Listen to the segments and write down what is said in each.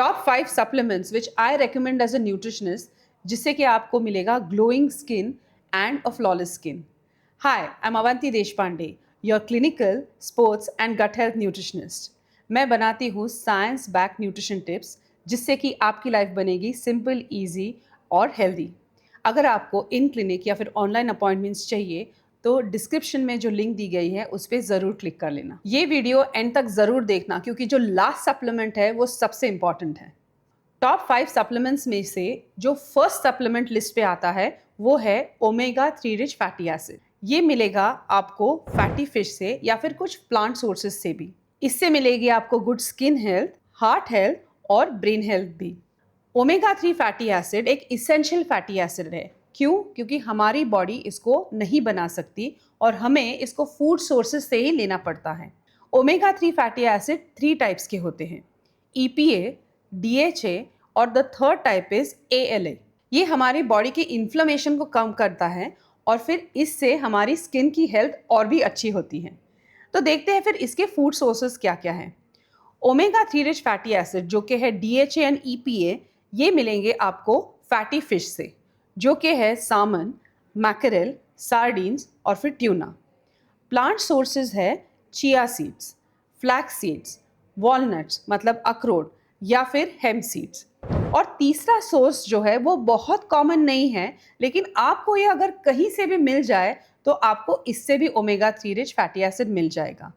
Top 5 supplements which I recommend as a nutritionist, जिससे कि आपको मिलेगा glowing skin and a flawless skin. Hi, I am Avanti Deshpande, your clinical sports and gut health nutritionist. मैं बनाती हूँ science back nutrition tips, जिससे कि आपकी लाइफ बनेगी सिंपल, ईजी और हेल्दी. अगर आपको इन क्लिनिक या फिर ऑनलाइन अपॉइंटमेंट्स चाहिए तो डिस्क्रिप्शन में जो लिंक दी गई है उस पर ज़रूर क्लिक कर लेना. ये वीडियो एंड तक ज़रूर देखना, क्योंकि जो लास्ट सप्लीमेंट है वो सबसे इंपॉर्टेंट है. टॉप 5 सप्लीमेंट्स में से जो फर्स्ट सप्लीमेंट लिस्ट पे आता है वो है ओमेगा 3 रिच फैटी एसिड. ये मिलेगा आपको फैटी फिश से या फिर कुछ प्लांट सोर्सेज से भी. इससे मिलेगी आपको good skin health, heart health और ब्रेन हेल्थ भी. ओमेगा 3 फैटी एसिड एक इसेंशियल फैटी एसिड है. क्यों? क्योंकि हमारी बॉडी इसको नहीं बना सकती और हमें इसको फूड सोर्सेज से ही लेना पड़ता है. ओमेगा 3 फैटी एसिड 3 टाइप्स के होते हैं, EPA, DHA और the third type is ALA. ये हमारी बॉडी की इन्फ्लेमेशन को कम करता है और फिर इससे हमारी स्किन की हेल्थ और भी अच्छी होती है. तो देखते हैं फिर इसके फूड सोर्सेज क्या क्या हैं. ओमेगा 3 रिच फैटी एसिड जो कि है DHA एंड EPA, ये मिलेंगे आपको फैटी फिश से, जो कि है सामन, मैकरेल, सार्डीन्स और फिर ट्यूना. प्लांट सोर्सेज है chia seeds, flax seeds, walnuts मतलब अखरोट या फिर हेम्प सीड्स. और तीसरा सोर्स जो है वो बहुत कॉमन नहीं है, लेकिन आपको ये अगर कहीं से भी मिल जाए तो आपको इससे भी ओमेगा 3 रिच फैटी एसिड मिल जाएगा.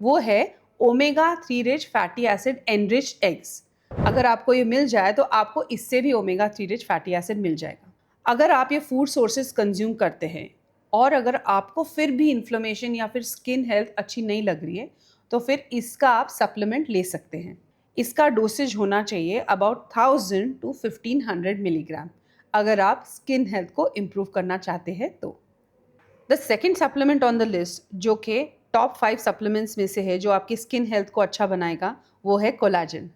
वो है omega 3 rich fatty acid enriched eggs. अगर आपको ये मिल जाए तो आपको इससे भी ओमेगा 3 रिच फैटी एसिड मिल जाएगा. अगर आप ये फूड सोर्सेज कंज्यूम करते हैं और अगर आपको फिर भी इन्फ्लेमेशन या फिर स्किन हेल्थ अच्छी नहीं लग रही है तो फिर इसका आप सप्लीमेंट ले सकते हैं. इसका डोसेज होना चाहिए अबाउट 1000 to 1500 मिलीग्राम, अगर आप स्किन हेल्थ को इम्प्रूव करना चाहते हैं तो. The second supplement on the list, जो कि टॉप 5 सप्लीमेंट्स में से है जो आपकी स्किन हेल्थ को अच्छा बनाएगा, वो है कोलाजन.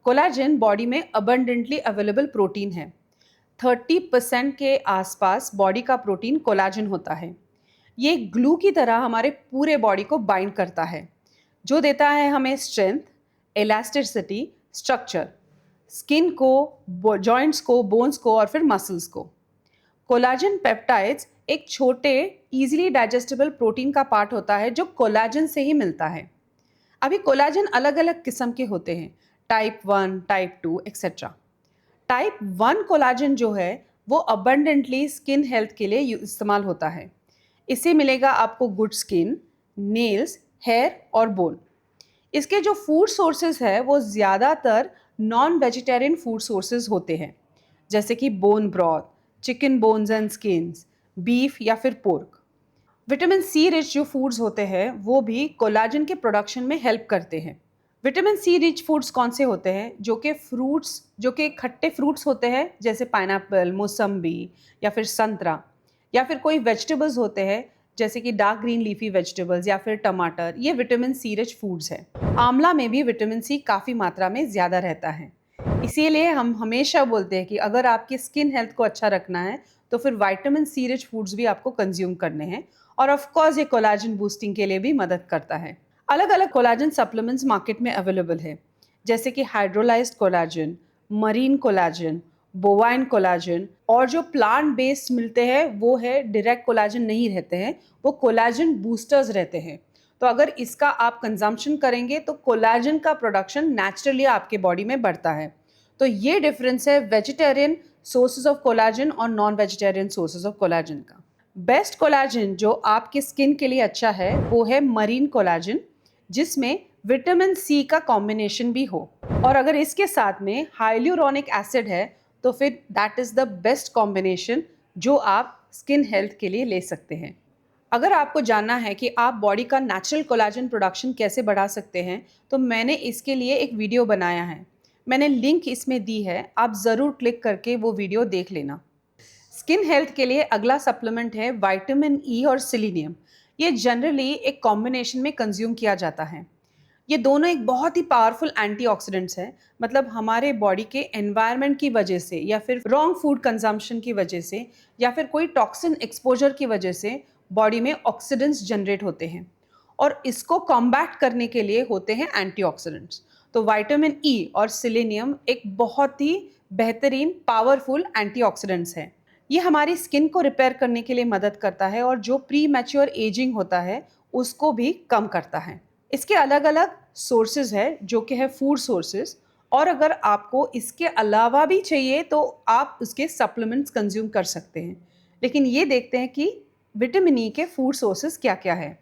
कोलाजन बॉडी में अबंडेंटली अवेलेबल प्रोटीन है. 30% के आसपास बॉडी का प्रोटीन कोलाजन होता है. ये ग्लू की तरह हमारे पूरे बॉडी को बाइंड करता है, जो देता है हमें स्ट्रेंथ, इलास्टिसिटी, स्ट्रक्चर, स्किन को, जॉइंट्स को, बोन्स को और फिर मसल्स को. कोलाजन पेप्टाइड्स एक छोटे इजीली डाइजेस्टेबल प्रोटीन का पार्ट होता है जो कोलाजन से ही मिलता है. अभी कोलाजन अलग अलग किस्म के होते हैं, type 1, type 2 etcetera. Type 1 collagen जो है वो अबंडेंटली स्किन हेल्थ के लिए इस्तेमाल होता है. इससे मिलेगा आपको गुड स्किन, नेल्स, हेयर और बोन. इसके जो फूड सोर्सेज है वो ज़्यादातर नॉन वेजिटेरियन फूड सोर्सेज होते हैं, जैसे कि bone broth, chicken bones and skins, beef या फिर पोर्क. विटामिन C रिच जो फूड्स होते हैं वो भी कोलाजन के प्रोडक्शन में हेल्प करते हैं. विटामिन C रिच फूड्स कौन से होते हैं? जो कि खट्टे फ्रूट्स होते हैं, जैसे पाइनएप्पल, मौसम्बी या फिर संतरा, या फिर कोई वेजिटेबल्स होते हैं जैसे कि डार्क ग्रीन लीफी वेजिटेबल्स या फिर टमाटर. ये विटामिन C रिच फूड्स हैं. आंवला में भी विटामिन C काफ़ी मात्रा में ज़्यादा रहता है. इसीलिए हम हमेशा बोलते हैं कि अगर आपकी स्किन हेल्थ को अच्छा रखना है तो फिर विटामिन C रिच फूड्स भी आपको कंज्यूम करने हैं. और ऑफ कोर्स ये कोलाजन बूस्टिंग के लिए भी मदद करता है. अलग अलग कोलाजन सप्लीमेंट्स मार्केट में अवेलेबल है, जैसे कि hydrolysed collagen, marine collagen, bovine collagen, और जो प्लांट बेस्ड मिलते हैं वो है डायरेक्ट कोलाजन नहीं रहते हैं, वो कोलाजन बूस्टर्स रहते हैं. तो अगर इसका आप कंजम्पशन करेंगे तो कोलाजन का प्रोडक्शन नेचुरली आपके बॉडी में बढ़ता है. तो ये डिफरेंस है वेजिटेरियन सोर्सेज ऑफ कोलाजन और non vegetarian sources of collagen का. बेस्ट कोलाजन जो आपके स्किन के लिए अच्छा है वो है मरीन कोलाजन, जिसमें विटामिन C का कॉम्बिनेशन भी हो, और अगर इसके साथ में हाइल्यूरोनिक एसिड है तो फिर that is the best combination जो आप स्किन हेल्थ के लिए ले सकते हैं. अगर आपको जानना है कि आप बॉडी का नेचुरल कोलाजन प्रोडक्शन कैसे बढ़ा सकते हैं तो मैंने इसके लिए एक वीडियो बनाया है. मैंने लिंक इसमें दी है, आप ज़रूर क्लिक करके वो वीडियो देख लेना. स्किन हेल्थ के लिए अगला सप्लीमेंट है विटामिन E और सेलेनियम. ये जनरली एक कॉम्बिनेशन में कंज्यूम किया जाता है. ये दोनों एक बहुत ही पावरफुल एंटीऑक्सीडेंट्स हैं. मतलब हमारे बॉडी के एनवायरनमेंट की वजह से या फिर रॉन्ग फूड कंजम्पशन की वजह से या फिर कोई टॉक्सिन एक्सपोजर की वजह से बॉडी में ऑक्सीडेंट्स जनरेट होते हैं और इसको कॉम्बैट करने के लिए होते हैं एंटीऑक्सीडेंट्स. तो विटामिन ई और सेलेनियम एक बहुत ही बेहतरीन पावरफुल एंटीऑक्सीडेंट्स हैं। ये हमारी स्किन को रिपेयर करने के लिए मदद करता है और जो प्री मैच्योर एजिंग होता है उसको भी कम करता है। इसके अलग अलग सोर्सेज है जो कि है फूड सोर्सेज, और अगर आपको इसके अलावा भी चाहिए तो आप उसके सप्लीमेंट्स कंज्यूम कर सकते हैं। लेकिन ये देखते हैं कि विटामिन ई के फूड सोर्सेज क्या क्या है।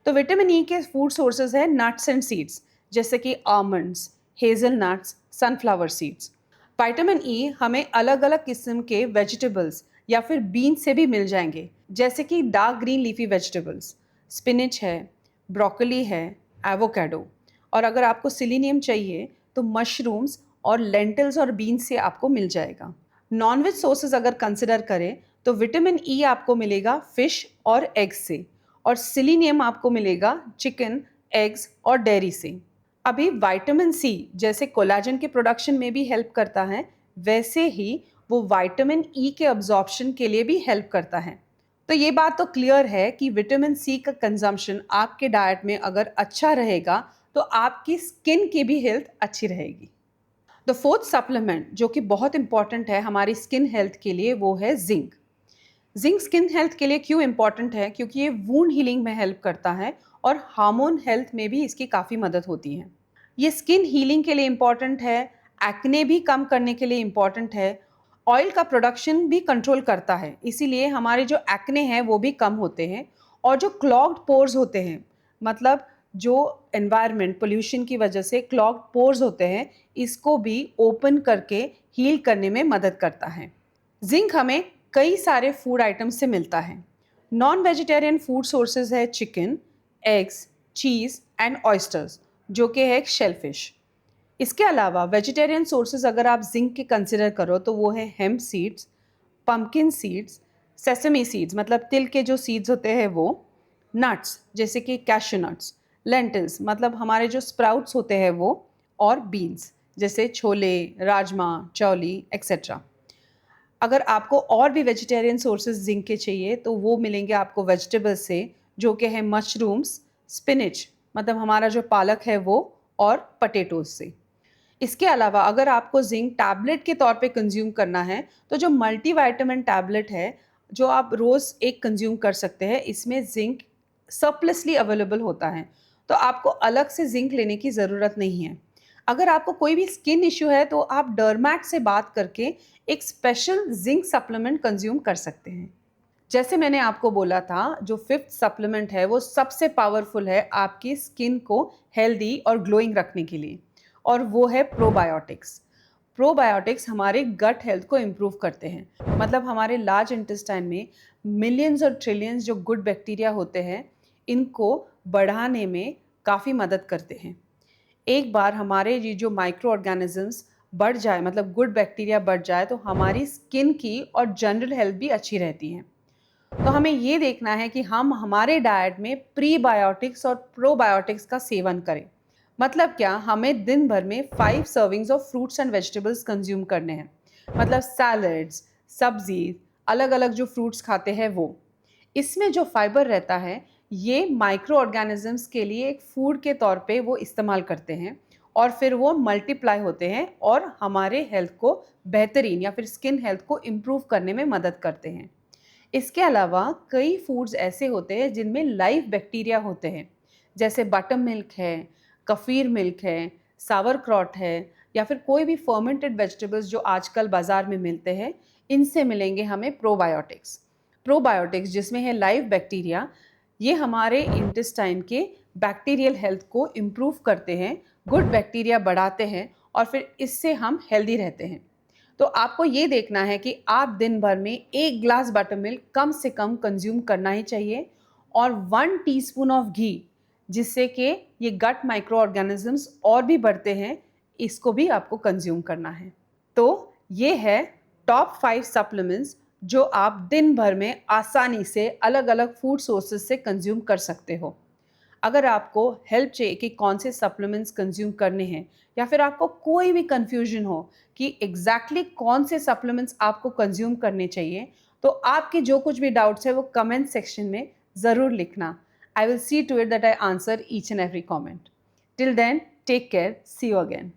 तो विटामिन ई के फूड सोर्सेज है नट्स एंड सीड्स, जैसे कि almonds, hazel nuts, sunflower seeds. Vitamin E हमें अलग अलग किस्म के वेजिटेबल्स या फिर बीन्स से भी मिल जाएंगे, जैसे कि dark green leafy vegetables, spinach है, ब्रोकली है, एवोकाडो। और अगर आपको सेलेनियम चाहिए तो मशरूम्स और लेंटिल्स और बीन्स से आपको मिल जाएगा। नॉनवेज सोर्सेज अगर कंसिडर करें तो विटामिन ई आपको मिलेगा फिश और एग्स से, और सेलेनियम आपको मिलेगा चिकन, एग्स और डेयरी से। अभी विटामिन सी जैसे कोलाजन के प्रोडक्शन में भी हेल्प करता है, वैसे ही वो विटामिन ई के अब्जॉर्प्शन के लिए भी हेल्प करता है। तो ये बात तो क्लियर है कि विटामिन सी का कंजम्पशन आपके डाइट में अगर अच्छा रहेगा तो आपकी स्किन की भी हेल्थ अच्छी रहेगी। द फोर्थ सप्लीमेंट जो कि बहुत इंपॉर्टेंट है हमारी स्किन हेल्थ के लिए वो है जिंक। जिंक स्किन हेल्थ के लिए क्यों इंपॉर्टेंट है? क्योंकि ये वूंड हीलिंग में हेल्प करता है और हार्मोन हेल्थ में भी इसकी काफ़ी मदद होती है। ये स्किन हीलिंग के लिए इम्पॉर्टेंट है, एक्ने भी कम करने के लिए इम्पॉर्टेंट है, ऑयल का प्रोडक्शन भी कंट्रोल करता है, इसीलिए हमारे जो एक्ने हैं वो भी कम होते हैं। और जो क्लॉग्ड पोर्स होते हैं, मतलब जो एनवायरनमेंट पोल्यूशन की वजह से क्लॉग्ड पोर्स होते हैं, इसको भी ओपन करके हील करने में मदद करता है। जिंक हमें कई सारे फूड आइटम्स से मिलता है। नॉन वेजिटेरियन फूड सोर्सेज है chicken, eggs, cheese and oysters, जो कि है एक शेलफिश। इसके अलावा वेजिटेरियन सोर्सेज अगर आप जिंक के कंसिडर करो तो वो है hemp seeds, pumpkin seeds, sesame seeds मतलब तिल के जो सीड्स होते हैं वो, नट्स जैसे कि कैशू नट्स, लेंटिल्स मतलब हमारे जो स्प्राउट्स होते हैं वो, और बीन्स जैसे छोले, राजमा, चौली एक्सेट्रा। अगर आपको और भी वेजिटेरियन सोर्सेज जिंक के चाहिए तो वो मिलेंगे आपको वेजिटेबल्स से, जो कि है मशरूम्स, स्पिनिच मतलब हमारा जो पालक है वो, और पटेटोज से। इसके अलावा अगर आपको जिंक टैबलेट के तौर पे कंज्यूम करना है तो जो मल्टीविटामिन टैबलेट है जो आप रोज़ एक कंज्यूम कर सकते हैं, इसमें जिंक सरप्लसली अवेलेबल होता है, तो आपको अलग से जिंक लेने की ज़रूरत नहीं है। अगर आपको कोई भी स्किन इश्यू है तो आप डर्मैट से बात करके एक स्पेशल जिंक सप्लीमेंट कंज्यूम कर सकते हैं। जैसे मैंने आपको बोला था, जो फिफ्थ सप्लीमेंट है वो सबसे पावरफुल है आपकी स्किन को हेल्दी और ग्लोइंग रखने के लिए, और वो है प्रोबायोटिक्स। प्रोबायोटिक्स हमारे गट हेल्थ को इम्प्रूव करते हैं, मतलब हमारे लार्ज इंटेस्टाइन में मिलियंस और ट्रिलियंस जो गुड बैक्टीरिया होते हैं, इनको बढ़ाने में काफ़ी मदद करते हैं। एक बार हमारे ये जो माइक्रो ऑर्गेनिजम्स बढ़ जाए, मतलब गुड बैक्टीरिया बढ़ जाए, तो हमारी स्किन की और जनरल हेल्थ भी अच्छी रहती है। तो हमें ये देखना है कि हम हमारे डाइट में प्रीबायोटिक्स और प्रोबायोटिक्स का सेवन करें। मतलब क्या, हमें दिन भर में 5 servings of fruits and vegetables consume करने हैं, मतलब सैलड्स, सब्जी, अलग अलग जो फ्रूट्स खाते हैं वो। इसमें जो फाइबर रहता है ये माइक्रो ऑर्गेनिजम्स के लिए एक फूड के तौर पे वो इस्तेमाल करते हैं, और फिर वो मल्टीप्लाई होते हैं और हमारे हेल्थ को बेहतरीन या फिर स्किन हेल्थ को इम्प्रूव करने में मदद करते हैं। इसके अलावा कई फूड्स ऐसे होते हैं जिनमें लाइव बैक्टीरिया होते हैं, जैसे बटर मिल्क है, कफीर मिल्क है, सावरक्रॉट है, या फिर कोई भी फर्मेंटेड वेजिटेबल्स जो आजकल बाज़ार में मिलते हैं, इनसे मिलेंगे हमें प्रोबायोटिक्स। प्रोबायोटिक्स जिसमें है लाइव बैक्टीरिया, ये हमारे इंटेस्टाइन के बैक्टीरियल हेल्थ को इम्प्रूव करते हैं, गुड बैक्टीरिया बढ़ाते हैं, और फिर इससे हम हेल्दी रहते हैं। तो आपको ये देखना है कि आप दिन भर में 1 ग्लास बटर मिल्क कम से कम कंज्यूम करना ही चाहिए, और 1 टीस्पून ऑफ घी, जिससे कि ये गट माइक्रो ऑर्गेनिजम्स और भी बढ़ते हैं, इसको भी आपको कंज्यूम करना है। तो ये है टॉप 5 सप्लीमेंट्स जो आप दिन भर में आसानी से अलग अलग फूड सोर्सेज से कंज्यूम कर सकते हो। अगर आपको हेल्प चाहिए कि कौन से सप्लीमेंट्स कंज्यूम करने हैं, या फिर आपको कोई भी कन्फ्यूजन हो कि एग्जैक्टली कौन से सप्लीमेंट्स आपको कंज्यूम करने चाहिए, तो आपके जो कुछ भी डाउट्स है वो कमेंट सेक्शन में ज़रूर लिखना। I will see to it that I answer each and every comment. Till then, Take care. See you again.